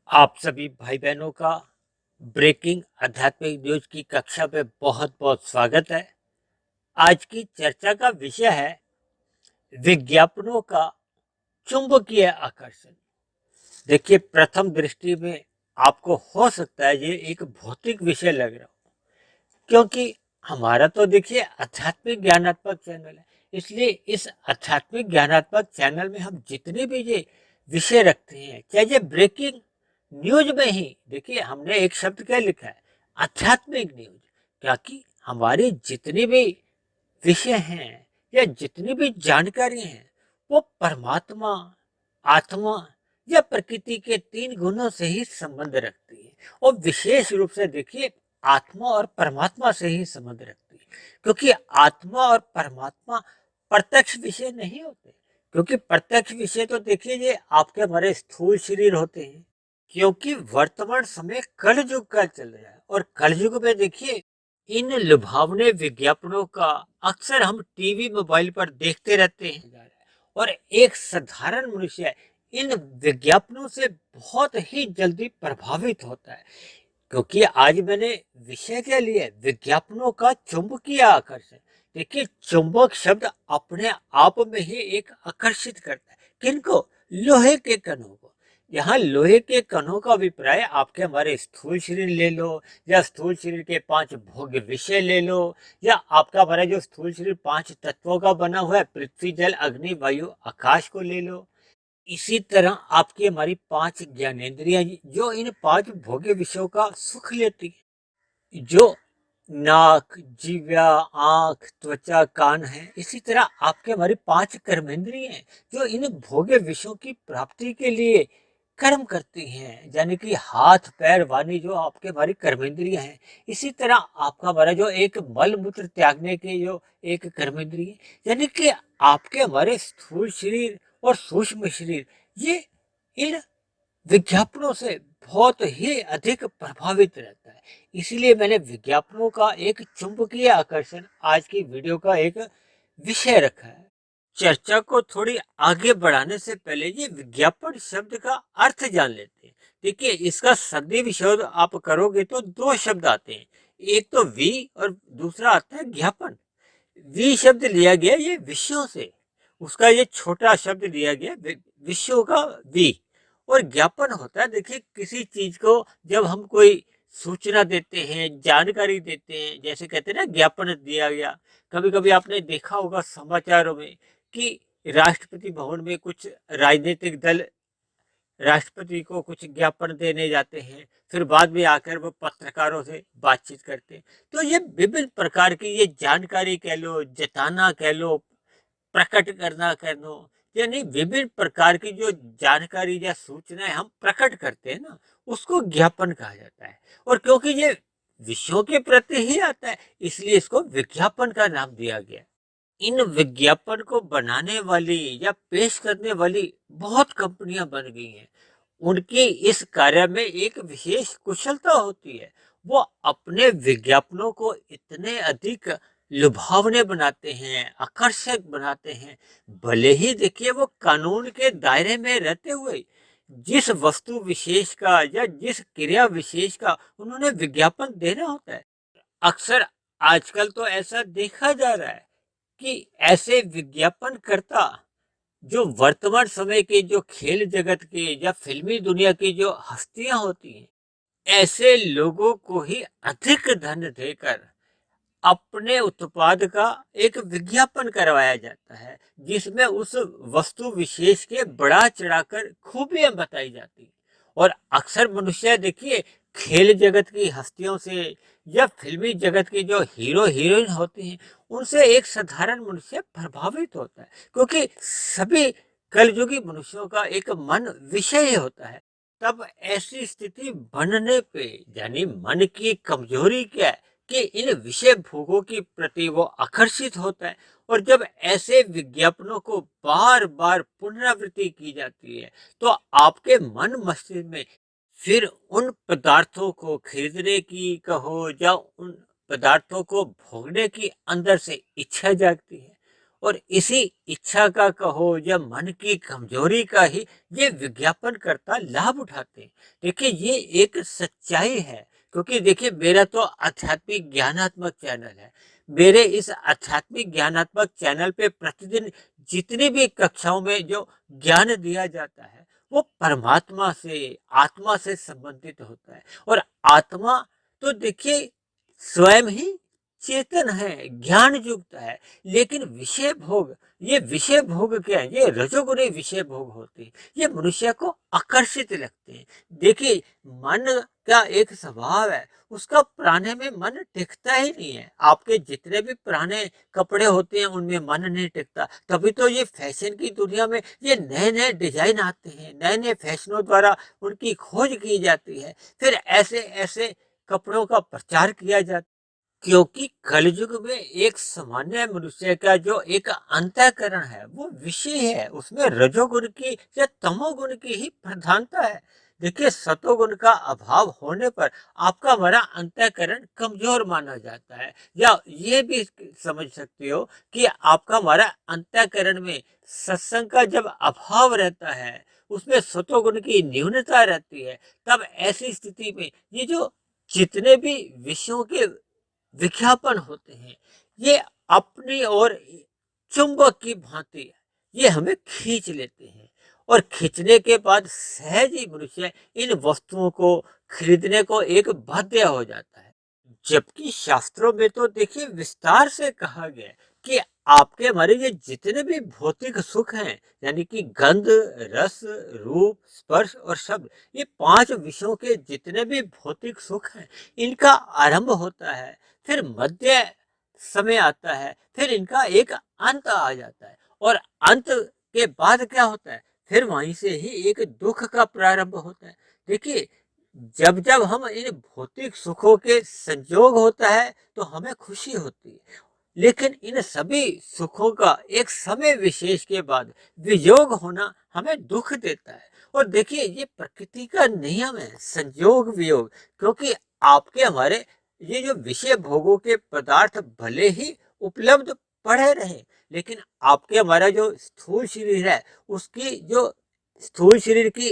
आप सभी भाई बहनों का ब्रेकिंग आध्यात्मिक न्यूज की कक्षा में बहुत बहुत स्वागत है। आज की चर्चा का विषय है विज्ञापनों का चुंबकीय आकर्षण। देखिए, प्रथम दृष्टि में आपको हो सकता है ये एक भौतिक विषय लग रहा हो, क्योंकि हमारा तो देखिए आध्यात्मिक ज्ञानात्मक चैनल है। इसलिए इस आध्यात्मिक ज्ञानात्मक चैनल में हम जितने भी ये विषय रखते हैं, चाहे ये ब्रेकिंग न्यूज में ही देखिए, हमने एक शब्द क्या लिखा है, आध्यात्मिक न्यूज। क्योंकि हमारी जितनी भी विषय हैं या जितनी भी जानकारी हैं, वो परमात्मा, आत्मा या प्रकृति के तीन गुणों से ही संबंध रखती है। और विशेष रूप से देखिए, आत्मा और परमात्मा से ही संबंध रखती है, क्योंकि आत्मा और परमात्मा प्रत्यक्ष विषय नहीं होते। क्योंकि प्रत्यक्ष विषय तो देखिए ये आपके हमारे स्थूल शरीर होते हैं। क्योंकि वर्तमान समय कलयुग का चल रहा है, और कलयुग में देखिए इन लुभावने विज्ञापनों का अक्सर हम टीवी मोबाइल पर देखते रहते हैं। और एक साधारण मनुष्य इन विज्ञापनों से बहुत ही जल्दी प्रभावित होता है। क्योंकि आज मैंने विषय क्या लिया है, विज्ञापनों का चुंबकीय आकर्षण। देखिए, चुंबक शब्द अपने आप में ही एक आकर्षित करता है। किनको? लोहे के कणों को। यहाँ लोहे के कणों का अभिप्राय आपके हमारे स्थूल शरीर ले लो, या स्थूल शरीर के 5 भोग्य विषय ले लो, या आपका हमारा जो स्थूल शरीर 5 तत्वों का बना हुआ है, पृथ्वी जल अग्नि वायु आकाश को ले लो। इसी तरह आपकी हमारी 5 ज्ञानेंद्रियां जो इन 5 भोग्य विषयों का सुख लेती है, जो नाक, जीवा, आंख, त्वचा, कान है। इसी तरह आपके हमारी 5 कर्मेंद्रिय हैं जो इन भोग्य विषयों की प्राप्ति के लिए कर्म करती हैं, यानी कि हाथ पैर वाणी जो आपके हमारी कर्मेंद्रिय हैं। इसी तरह आपका हमारा जो एक मल मूत्र त्यागने के जो एक कर्मेंद्रिय, यानी कि आपके हमारे स्थूल शरीर और सूक्ष्म शरीर, ये इन विज्ञापनों से बहुत ही अधिक प्रभावित रहता है। इसीलिए मैंने विज्ञापनों का एक चुंबकीय आकर्षण आज की वीडियो का एक विषय रखा है। चर्चा को थोड़ी आगे बढ़ाने से पहले ये विज्ञापन शब्द का अर्थ जान लेते हैं। देखिए, इसका सदी विशोध आप करोगे तो 2 शब्द आते हैं। एक तो वी और दूसरा आता है ज्ञापन। वी शब्द लिया गया ये विषयों से, उसका ये छोटा शब्द लिया गया विषयों का वी। और ज्ञापन होता है, देखिए किसी चीज को जब हम कोई सूचना देते हैं, जानकारी देते हैं, जैसे कहते हैं ना ज्ञापन दिया गया। कभी कभी आपने देखा होगा समाचारों में कि राष्ट्रपति भवन में कुछ राजनीतिक दल राष्ट्रपति को कुछ ज्ञापन देने जाते हैं, फिर बाद में आकर वो पत्रकारों से बातचीत करते हैं। तो ये विभिन्न प्रकार की ये जानकारी कह लो, जताना कह लो, प्रकट करना कह लो, यानी विभिन्न प्रकार की जो जानकारी या सूचनाएं हम प्रकट करते हैं ना, उसको ज्ञापन कहा जाता है। और क्योंकि ये विषयों के प्रति ही आता है, इसलिए इसको विज्ञापन का नाम दिया गया। इन विज्ञापन को बनाने वाली या पेश करने वाली बहुत कंपनियां बन गई हैं। उनकी इस कार्य में एक विशेष कुशलता होती है। वो अपने विज्ञापनों को इतने अधिक लुभावने बनाते हैं, आकर्षक बनाते हैं, भले ही देखिए वो कानून के दायरे में रहते हुए जिस वस्तु विशेष का या जिस क्रिया विशेष का उन्होंने विज्ञापन देना होता है। अक्सर आजकल तो ऐसा देखा जा रहा है कि ऐसे विज्ञापनकर्ता जो वर्तमान समय के जो खेल जगत के या फिल्मी दुनिया की जो हस्तियां होती हैं, ऐसे लोगों को ही अधिक धन देकर अपने उत्पाद का एक विज्ञापन करवाया जाता है, जिसमें उस वस्तु विशेष के बढ़ा चढ़ाकर खूबियां बताई जाती हैं। और अक्सर मनुष्य देखिए खेल जगत की हस्तियों से या फिल्मी जगत के जो हीरो हीरोइन होते हैं, उनसे एक साधारण मनुष्य प्रभावित होता है, क्योंकि सभी कलयुगी मनुष्यों का एक मन विषय होता है। तब ऐसी स्थिति बनने पे, यानी मन की कमजोरी क्या है कि इन विषय भोगों के प्रति वो आकर्षित होता है। और जब ऐसे विज्ञापनों को बार बार पुनरावृत्ति की जाती है, तो आपके मन मस्तिष्क में फिर उन पदार्थों को खरीदने की कहो या उन पदार्थों को भोगने की अंदर से इच्छा जागती है। और इसी इच्छा का कहो या मन की कमजोरी का ही ये विज्ञापनकर्ता लाभ उठाते हैं। देखिए ये एक सच्चाई है, क्योंकि देखिए मेरा तो आध्यात्मिक ज्ञानात्मक चैनल है। मेरे इस आध्यात्मिक ज्ञानात्मक चैनल पे प्रतिदिन जितनी भी कक्षाओं में जो ज्ञान दिया जाता है वो परमात्मा से, आत्मा से संबंधित होता है। और आत्मा तो देखिए स्वयं ही चेतन है, ज्ञान युक्त है, लेकिन विषय भोग, ये विषय भोग क्या है? ये रजोगुणी विषय भोग होते हैं, ये मनुष्य को आकर्षित लगते हैं। देखिए मन का एक स्वभाव है, उसका पुराने में मन टिकता ही नहीं है। आपके जितने भी पुराने कपड़े होते हैं उनमें मन नहीं टिकता। तभी तो ये फैशन की दुनिया में ये नए नए डिजाइन आते हैं, नए नए फैशनों द्वारा उनकी खोज की जाती है, फिर ऐसे ऐसे कपड़ों का प्रचार किया जाता है। क्योंकि कलयुग में एक सामान्य मनुष्य का जो एक अंतःकरण है वो विषय है, उसमें रजोगुण की या तमोगुण की ही प्रधानता है। देखिए सतोगुण का अभाव होने पर आपका हमारा अंतःकरण कमजोर माना जाता है, या ये भी समझ सकते हो कि आपका हमारा अंतःकरण में सत्संग का जब अभाव रहता है, उसमें सतोगुण की न्यूनता रहती है, तब ऐसी स्थिति में ये जो जितने भी विषयों के विज्ञापन होते हैं ये अपनी ओर चुंबक की भांति ये हमें खींच लेते हैं, और खींचने के बाद सहज ही मनुष्य इन वस्तुओं को खरीदने को एक बाध्य हो जाता है। जबकि शास्त्रों में तो देखिए विस्तार से कहा गया है कि आपके हमारे ये जितने भी भौतिक सुख हैं, यानी कि गंध, रस, रूप, स्पर्श और शब्द, ये पांच विषयों के जितने भी भौतिक सुख हैं, इनका आरंभ होता है, फिर मध्य समय आता है, फिर इनका एक अंत आ जाता है, और अंत के बाद क्या होता है? फिर वहीं से ही एक दुख का प्रारंभ होता है। देखिए जब जब हम इन भौतिक सुखों के संयोग होता है तो हमें खुशी होती है, लेकिन इन सभी सुखों का एक समय विशेष के बाद वियोग होना हमें दुख देता है। और देखिए ये प्रकृति का नियम है, संयोग वियोग। क्योंकि आपके हमारे ये जो विषय भोगों के पदार्थ भले ही उपलब्ध पड़े रहे, लेकिन आपके हमारा जो स्थूल शरीर है उसकी जो स्थूल शरीर की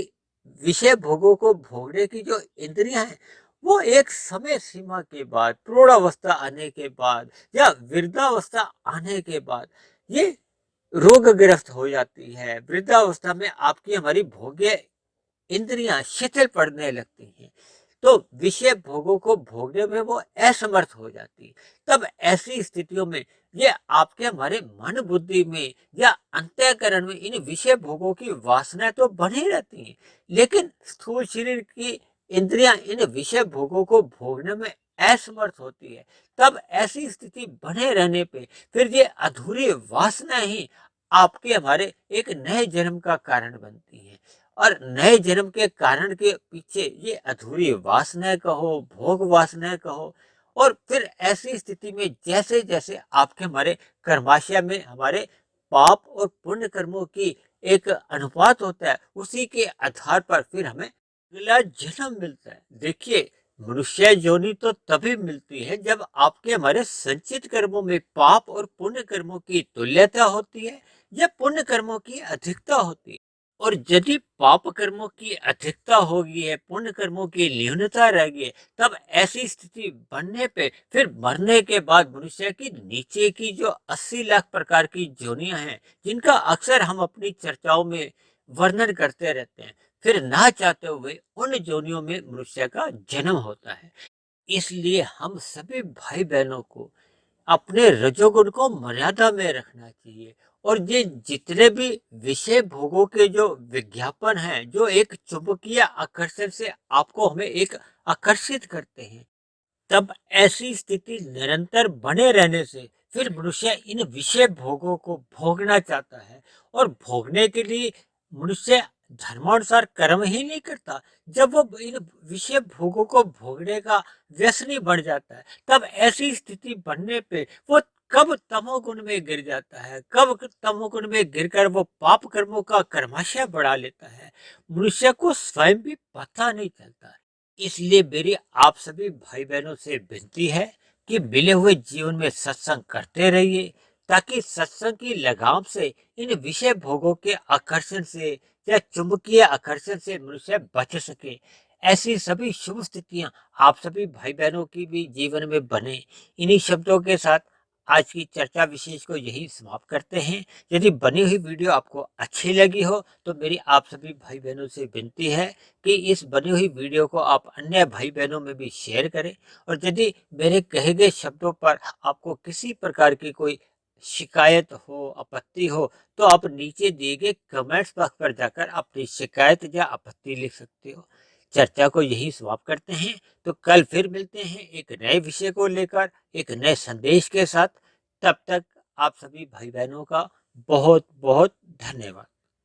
विषय भोगों को भोगने की जो इंद्रियां हैं वो एक समय सीमा के बाद, प्रौढ़ावस्था आने के बाद या वृद्धावस्था आने के बाद ये रोगग्रस्त हो जाती है। वृद्धावस्था में आपकी हमारी भोग्य इंद्रियां शिथिल पड़ने लगती हैं, तो विषय भोगों को भोगने में वो असमर्थ हो जाती है। तब ऐसी स्थितियों में ये आपके हमारे मन बुद्धि में या अंतःकरण में इन विषय भोगों की वासना तो बनी रहती है, लेकिन स्थूल शरीर की इंद्रियां इन विषय भोगों को भोगने में असमर्थ होती है। तब ऐसी स्थिति बने रहने पे फिर ये अधूरी वासना ही आपके हमारे एक नए जन्म का कारण बनती है, और नए जन्म के कारण के पीछे ये अधूरी वासनाएं कहो, भोग वासनाएं कहो, और फिर ऐसी स्थिति में जैसे जैसे आपके हमारे कर्माशय में हमारे पाप और पुण्य कर्मों की एक अनुपात होता है, उसी के आधार पर फिर हमें अगला जन्म मिलता है। देखिए मनुष्य योनि तो तभी मिलती है जब आपके हमारे संचित कर्मों में पाप और पुण्य कर्मों की तुल्यता होती है या पुण्य कर्मों की अधिकता होती है। और यदि पाप कर्मों की अधिकता होगी है, पुण्य कर्मों की न्यूनता रह गई है, तब ऐसी स्थिति बनने पे फिर मरने के बाद मनुष्य की नीचे की जो 80 लाख प्रकार की योनियां हैं, जिनका अक्सर हम अपनी चर्चाओं में वर्णन करते रहते हैं, फिर ना चाहते हुए उन योनियों में मनुष्य का जन्म होता है। इसलिए हम सभी भाई बहनों को अपने रजोगुण को मर्यादा में रखना चाहिए, और ये जितने भी विषय भोगों के जो विज्ञापन हैं जो एक चुंबकीय आकर्षण से आपको हमें एक आकर्षित करते हैं, तब ऐसी स्थिति निरंतर बने रहने से फिर मनुष्य इन विषय भोगों को भोगना चाहता है, और भोगने के लिए मनुष्य धर्मानुसार कर्म ही नहीं करता। जब वो इन विषय भोगों को भोगने का व्यसनी बन जाता है, तब ऐसी स्थिति बनने पे वो कब तमोगुण में गिर जाता है, कब तमोगुण में गिरकर वो पाप कर्मों का कर्माशय बढ़ा लेता है, मनुष्य को स्वयं भी पता नहीं चलता है। इसलिए मेरी आप सभी भाई बहनों से विनती है कि मिले हुए जीवन में सत्संग करते रहिए, ताकि सत्संग की लगाम से, इन विषय भोगों के आकर्षण से या चुंबकीय आकर्षण से मनुष्य बच सके। ऐसी सभी शुभ स्थितियां आप सभी भाई बहनों की भी जीवन में बने। इन्हीं शब्दों के साथ आज की चर्चा विशेष को यही समाप्त करते हैं। यदि बनी हुई वीडियो आपको अच्छी लगी हो तो मेरी आप सभी भाई बहनों से विनती है कि इस बनी हुई वीडियो को आप अन्य भाई बहनों में भी शेयर करें। और यदि मेरे कहे गए शब्दों पर आपको किसी प्रकार की कोई शिकायत हो, आपत्ति हो, तो आप नीचे दिए गए कमेंट्स बॉक्स पर जाकर अपनी शिकायत या आपत्ति लिख सकते हो। चर्चा को यही समाप्त करते हैं। तो कल फिर मिलते हैं एक नए विषय को लेकर, एक नए संदेश के साथ। तब तक आप सभी भाई बहनों का बहुत बहुत धन्यवाद।